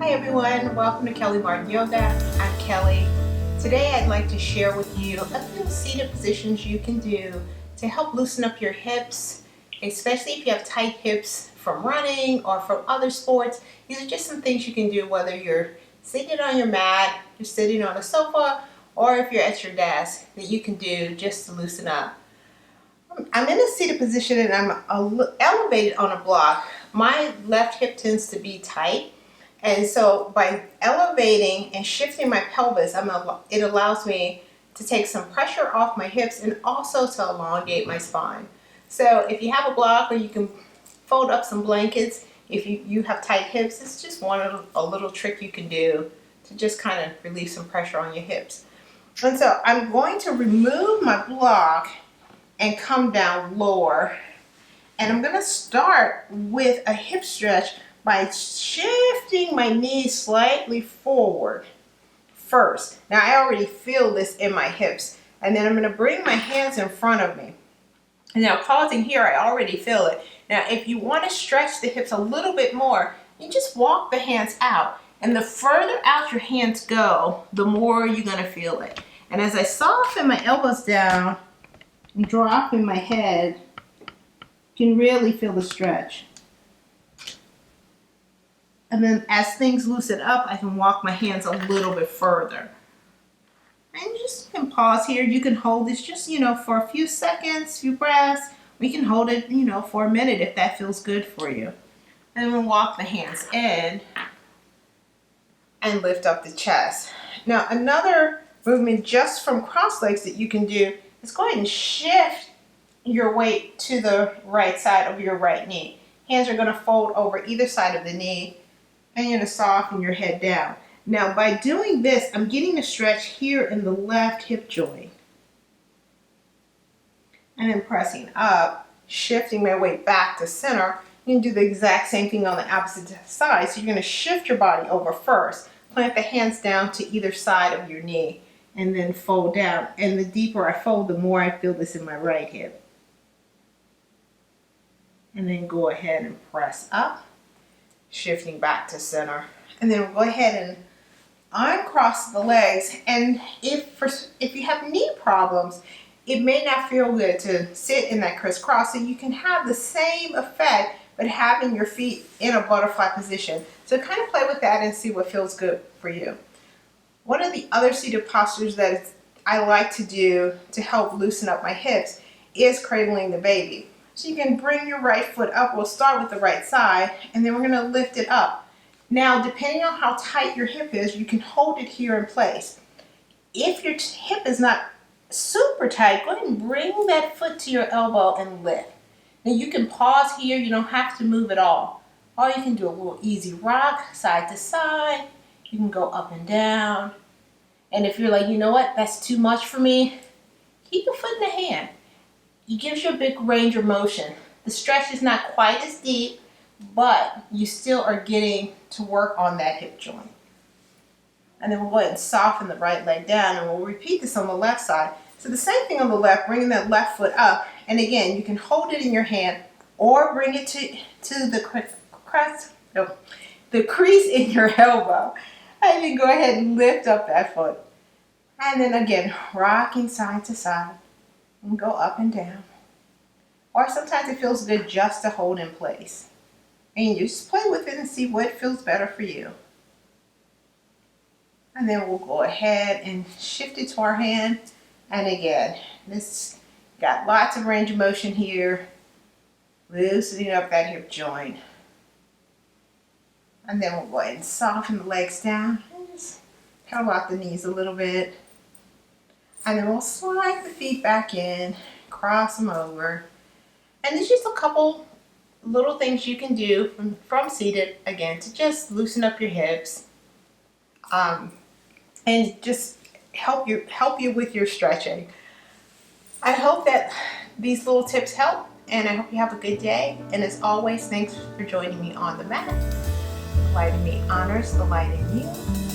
Hi everyone, welcome to Kelly Martin Yoga. I'm Kelly. Today I'd like to share with you a few seated positions you can do to help loosen up your hips, especially if you have tight hips from running or from other sports. These are just some things you can do whether you're seated on your mat, you're sitting on a sofa, or if you're at your desk that you can do just to loosen up. I'm in a seated position and I'm elevated on a block. My left hip tends to be tight. And so by elevating and shifting my pelvis, it allows me to take some pressure off my hips and also to elongate my spine. So if you have a block, or you can fold up some blankets, if you have tight hips, it's just a little trick you can do to just kind of relieve some pressure on your hips. And so I'm going to remove my block and come down lower. And I'm going to start with a hip stretch by shifting my knees slightly forward first. Now I already feel this in my hips. And then I'm going to bring my hands in front of me. And now pausing here, I already feel it. Now if you want to stretch the hips a little bit more, you just walk the hands out. And the further out your hands go, the more you're going to feel it. And as I soften my elbows down and dropping my head, you can really feel the stretch. And then as things loosen up, I can walk my hands a little bit further. And you just can pause here. You can hold this just, for a few seconds, few breaths. We can hold it, for a minute if that feels good for you. And then we'll walk the hands in and lift up the chest. Now another movement just from cross legs that you can do is go ahead and shift your weight to the right side of your right knee. Hands are going to fold over either side of the knee. And you're going to soften your head down. Now by doing this, I'm getting a stretch here in the left hip joint. And then pressing up, shifting my weight back to center. You can do the exact same thing on the opposite side. So you're going to shift your body over first. Plant the hands down to either side of your knee. And then fold down. And the deeper I fold, the more I feel this in my right hip. And then go ahead and press up. Shifting back to center, and then we'll go ahead and uncross the legs. And if you have knee problems, it may not feel good to sit in that crisscross, so you can have the same effect but having your feet in a butterfly position. So kind of play with that and see what feels good for you. One of the other seated postures that I like to do to help loosen up my hips is cradling the baby. So you can bring your right foot up. We'll start with the right side, and then we're going to lift it up. Now, depending on how tight your hip is, you can hold it here in place. If your hip is not super tight, go ahead and bring that foot to your elbow and lift. Now, you can pause here. You don't have to move at all. Or you can do a little easy rock, side to side. You can go up and down. And if you're like, you know what, that's too much for me, keep your foot in the hand. It gives you a big range of motion. The stretch is not quite as deep, but you still are getting to work on that hip joint. And then we'll go ahead and soften the right leg down, and we'll repeat this on the left side. So the same thing on the left, bringing that left foot up. And again, you can hold it in your hand or bring it to the crease in your elbow. And then go ahead and lift up that foot. And then again, rocking side to side. And go up and down. Or sometimes it feels good just to hold in place. And you just play with it and see what feels better for you. And then we'll go ahead and shift it to our hand. And again, this got lots of range of motion here. Loosening up that hip joint. And then we'll go ahead and soften the legs down. And just curl out the knees a little bit. And then we'll slide the feet back in, cross them over. And there's just a couple little things you can do from seated, again, to just loosen up your hips. And just help you with your stretching. I hope that these little tips help, and I hope you have a good day. And as always, thanks for joining me on the mat. The light in me honors the light in you.